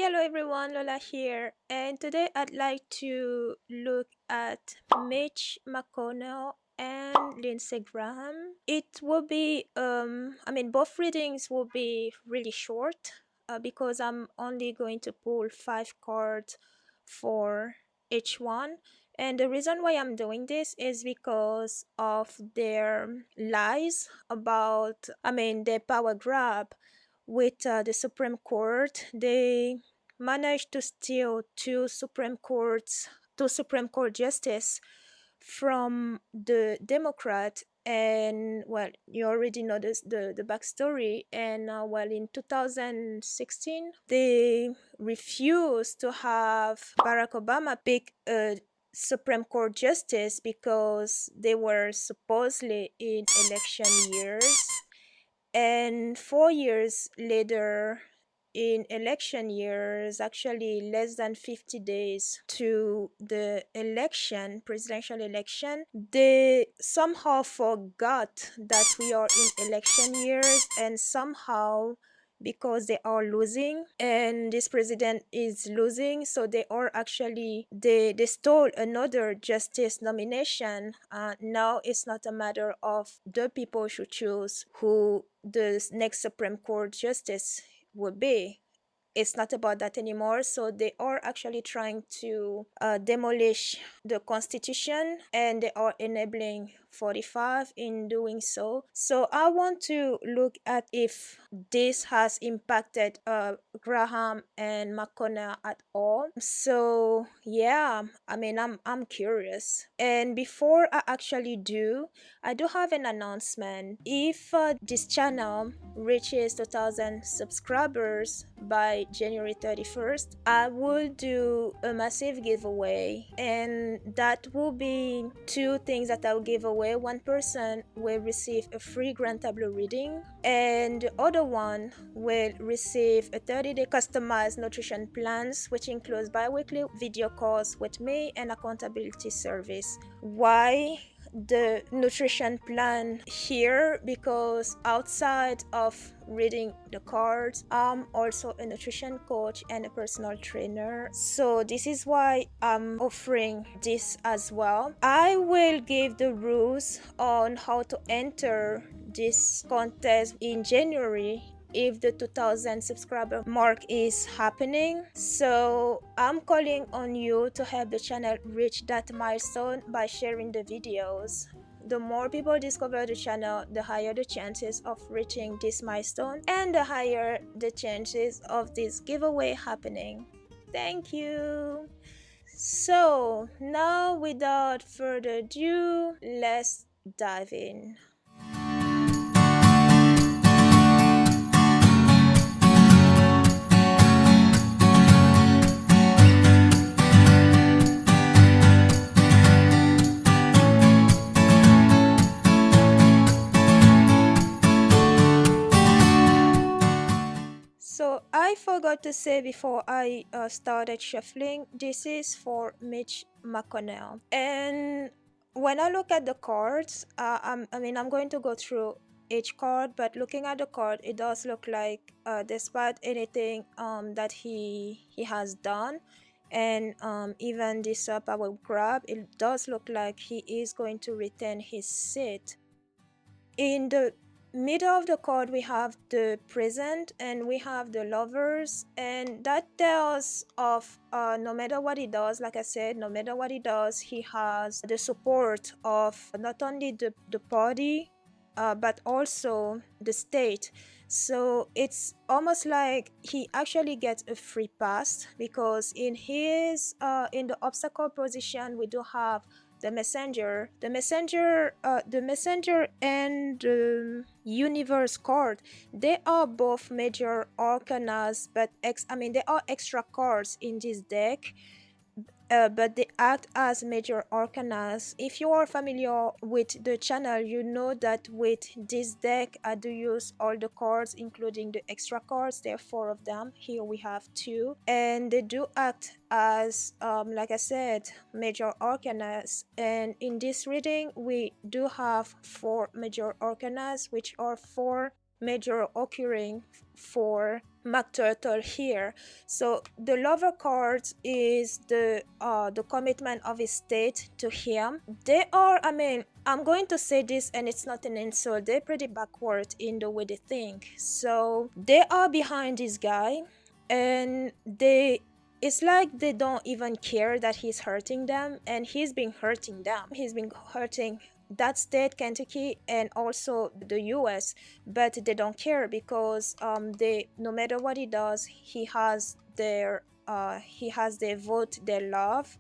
Hello everyone, Lola here, and today I'd like to look at Mitch McConnell and Lindsey Graham. It will be, both readings will be really short because I'm only going to pull 5 cards for each one. And the reason why I'm doing this is because of their lies about, their power grab with the Supreme Court. They managed to steal two Supreme Court justice from the Democrat. And well, you already know the backstory. And well, in 2016, they refused to have Barack Obama pick a Supreme Court justice because they were supposedly in election years. And 4 years later, in election years, actually less than 50 days to the election, presidential election, they somehow forgot that we are in election years, and somehow because they are losing and this president is losing, so they stole another justice nomination. Now it's not a matter of the people should choose who the next Supreme Court justice will be. It's not about that anymore. So they are actually trying to demolish the constitution, and they are enabling 45 in doing so. So I want to look at if this has impacted Graham and McConnell at all. So yeah, I'm curious. And before I actually do, I do have an announcement. If this channel reaches 2,000 subscribers by January 31st, I will do a massive giveaway, and that will be two things that I will give away. One person will receive a free Grand Tableau reading, and the other one will receive a 30-day customized nutrition plans, which includes bi-weekly video calls with me and accountability service. Why the nutrition plan here? Because outside of reading the cards, I'm also a nutrition coach and a personal trainer, so this is why I'm offering this as well. I will give the rules on how to enter this contest in January if the 2,000 subscriber mark is happening. So I'm calling on you to help the channel reach that milestone by sharing the videos. The more people discover the channel, the higher the chances of reaching this milestone, and the higher the chances of this giveaway happening. Thank you. So now, without further ado, let's dive in. So I forgot to say before I started shuffling, this is for Mitch McConnell. And when I look at the cards, I'm going to go through each card, but looking at the card, it does look like despite anything that he has done, and even this power grab, it does look like he is going to retain his seat. In the middle of the card, we have the present and we have the lovers, and that tells of no matter what he does, like I said, no matter what he does, he has the support of not only the party but also the state. So it's almost like he actually gets a free pass, because in his in the obstacle position, we do have the messenger, and the universe card. They are both major arcanas, but they are extra cards in this deck, but they act as major arcanas. If you are familiar with the channel, you know that with this deck I do use all the cards, including the extra cards. There are 4 of them. Here we have 2, and they do act as like I said, major arcanas. And in this reading we do have 4 major arcanas, which are 4 major occurring for McTurtle here. So the lover card is the commitment of his state to him. They are, I mean, I'm going to say this and it's not an insult, they're pretty backward in the way they think. So they are behind this guy, and it's like they don't even care that he's hurting them, and he's been hurting them. He's been hurting that state, Kentucky, and also the US, but they don't care because they, no matter what he does, he has their vote, their love.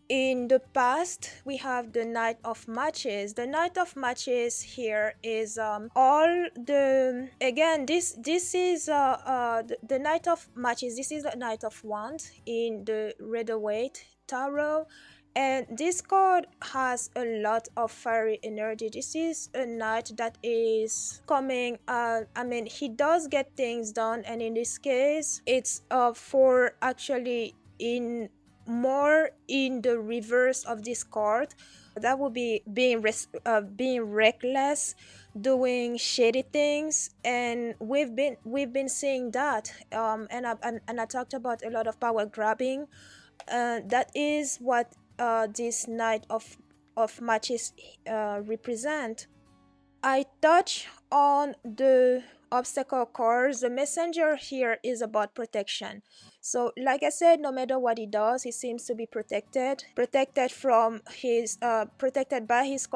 In the past, we have the Night of Matches. The Night of Matches here is all the, again, this is the Night of Matches. This is the Night of Wands in the Rider-Waite Tarot. And this card has a lot of fiery energy. This is a knight that is coming. I mean, he does get things done, and in this case, it's for actually in more in the reverse of this card. That would be being reckless, doing shady things, and we've been seeing that. And I talked about a lot of power grabbing. That is what this Knight of Matches represent. I touch on the obstacle cards. The messenger here is about protection. So like I said, no matter what he does, he seems to be protected from his protected by his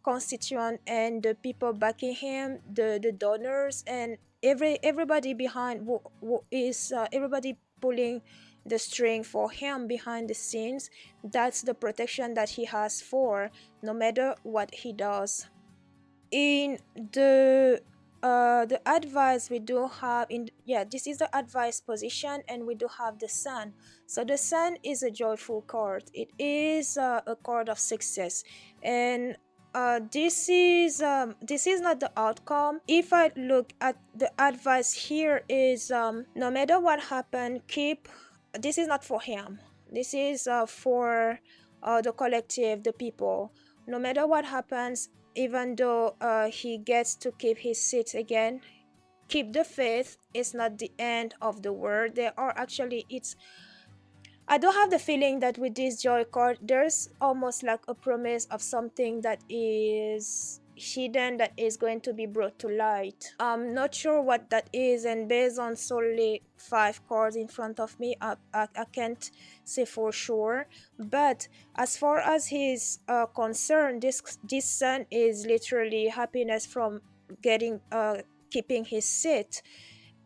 constituent and the people backing him, the donors, and everybody behind who is everybody pulling the string for him behind the scenes. That's the protection that he has for no matter what he does. In the advice we do have in, yeah, this is the advice position, and we do have the Sun. So the Sun is a joyful card. It is a card of success, and this is not the outcome. If I look at the advice here is no matter what happened, keep, this is not for him, this is for the collective, the people. No matter what happens, even though he gets to keep his seat again, keep the faith. It's not the end of the world. There are actually, it's, I don't have the feeling that with this joy card there's almost like a promise of something that is hidden that is going to be brought to light. I'm not sure what that is, and based on solely 5 cards in front of me, I can't say for sure. But as far as he's concerned, this Sun is literally happiness from getting keeping his seat.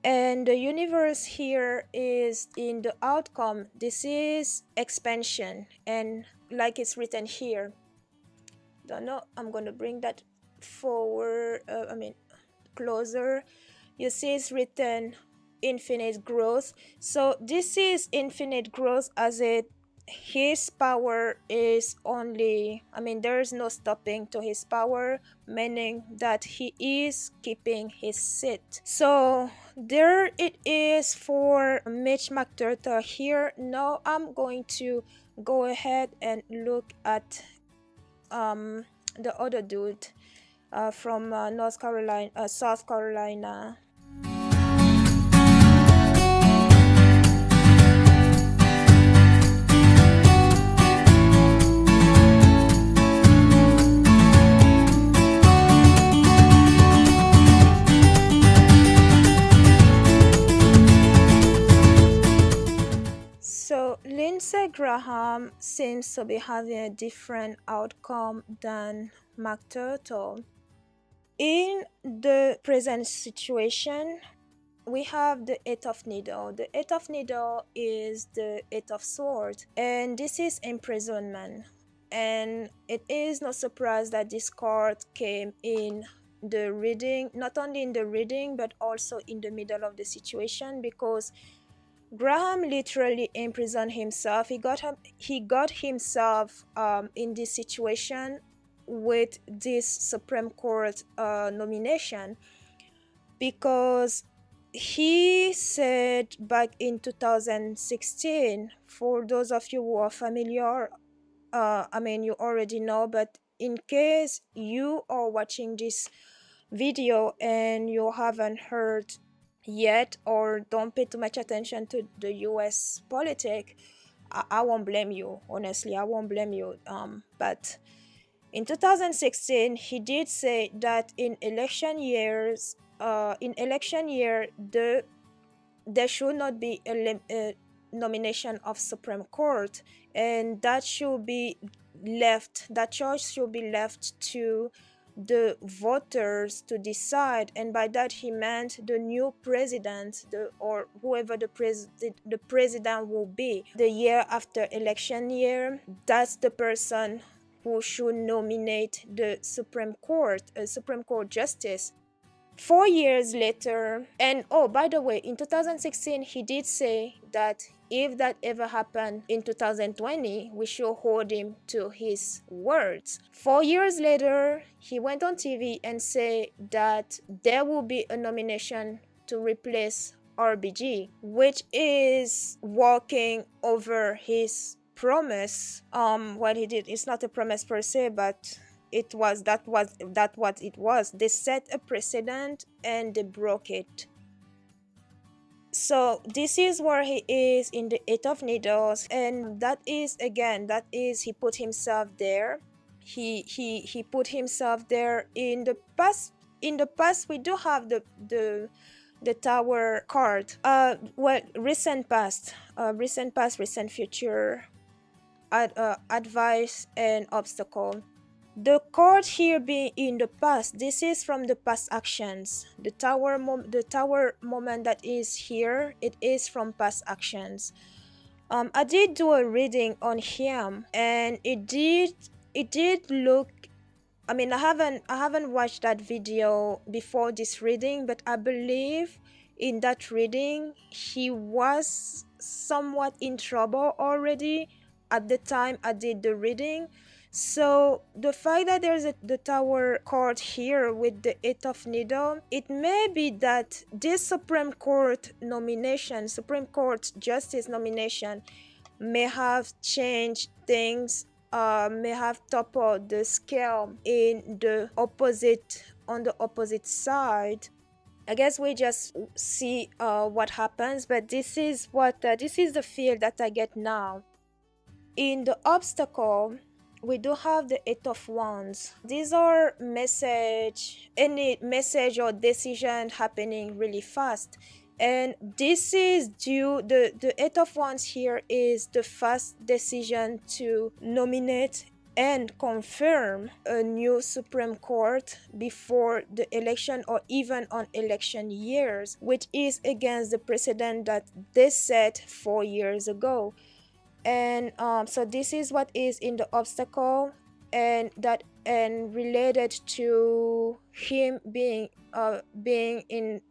And the universe here is in the outcome. This is expansion, and like it's written here, don't know, I'm going to bring that forward, closer. You see it's written infinite growth. So this is infinite growth, as it, his power is only, there's no stopping to his power, meaning that he is keeping his seat. So there it is for Mitch McConnell here. Now I'm going to go ahead and look at the other dude from South Carolina. So Lindsey Graham seems to be having a different outcome than McTurtle. In the present situation, we have the Eight of Needle. The Eight of Needle is the Eight of Swords, and this is imprisonment. And it is no surprise that this card came in the reading, not only in the reading, but also in the middle of the situation, because Graham literally imprisoned himself. He got himself in this situation with this Supreme Court nomination, because he said back in 2016, for those of you who are familiar, you already know, but in case you are watching this video and you haven't heard yet or don't pay too much attention to the US politic, I won't blame you. Honestly, I won't blame you. But in 2016, he did say that in election year, there should not be a nomination of Supreme Court, and that choice should be left to the voters to decide. And by that he meant the new president, or whoever the president will be the year after election year. That's the person who should nominate the Supreme Court, a Supreme Court justice. 4 years later, and oh, by the way, in 2016, he did say that if that ever happened in 2020, we should hold him to his words. 4 years later, he went on TV and said that there will be a nomination to replace RBG, which is walking over his promise. What he did, it's not a promise per se, but that what it was. They set a precedent and they broke it. So this is where he is in the Eight of Needles, and that is he put himself there. He put himself there. In the past we do have the Tower card. Recent past, recent future, advice and obstacle. The card here being in the past, this is from the past actions. The tower moment that is here, it is from past actions. I did do a reading on him, and it did look. I mean, I haven't watched that video before this reading, but I believe in that reading he was somewhat in trouble already at the time I did the reading. So the fact that there's the Tower card here with the Eight of Needle, it may be that this Supreme Court nomination, Supreme Court Justice nomination, may have changed things, may have toppled the scale on the opposite side. I guess we just see what happens, but this is the feel that I get now. In the obstacle, we do have the Eight of Wands. These are any message or decision happening really fast. And this is the Eight of Wands here is the fast decision to nominate and confirm a new Supreme Court before the election or even on election years, which is against the precedent that they set 4 years ago. And so this is what is in the obstacle, and related to him being in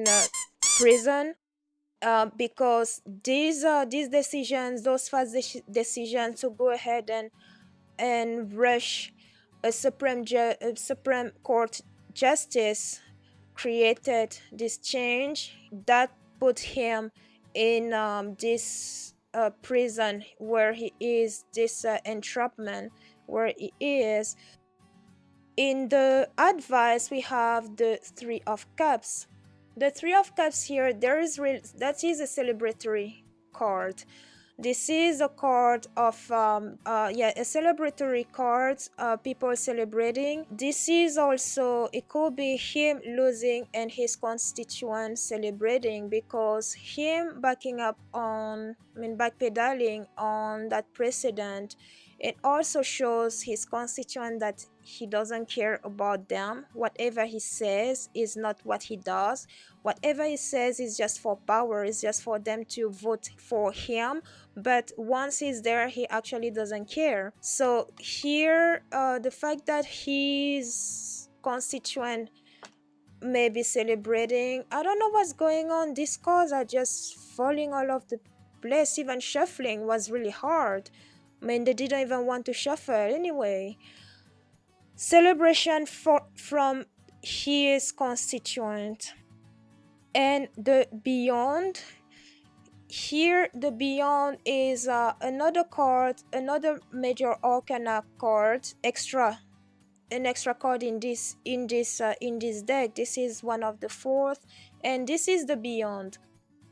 a prison, because these decisions, those fast decisions to go ahead and rush a Supreme Court justice created this change that put him in this prison where he is, this entrapment where he is. In the advice, we have the Three of Cups. The Three of Cups here, that is a celebratory card. This is a card of a celebratory card, people celebrating. This is also, it could be him losing and his constituents celebrating, because him backpedaling on that precedent, it also shows his constituent that he doesn't care about them. Whatever he says is not what he does. Whatever he says is just for power, is just for them to vote for him. But once he's there, he actually doesn't care. So here, the fact that his constituent may be celebrating, I don't know what's going on. These cards are just falling all over the place. Even shuffling was really hard. I mean, they didn't even want to shuffle anyway. Celebration from his constituent. And the Beyond, here the Beyond is another card, another major arcana card, extra an extra card in this deck. This is one of the fourth, and this is the Beyond.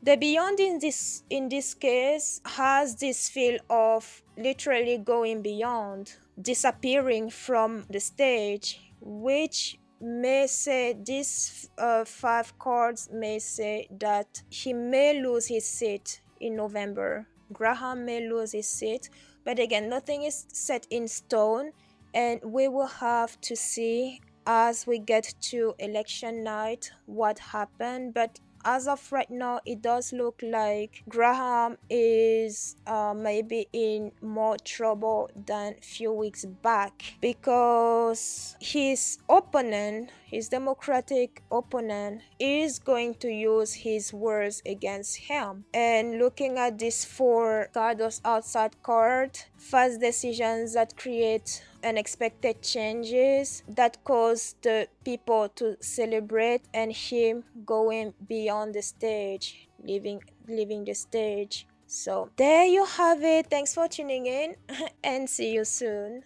The Beyond in this case has this feel of literally going beyond, disappearing from the stage, which may say these five cards may say that he may lose his seat in November. Graham may lose his seat, but again, nothing is set in stone, and we will have to see as we get to election night what happened. But as of right now, it does look like Graham is maybe in more trouble than a few weeks back, because his opponent, his Democratic opponent, is going to use his words against him. And looking at these four cards outside card, fast decisions that create unexpected changes that cause the people to celebrate, and him going beyond the stage, leaving the stage. So there you have it. Thanks for tuning in and see you soon.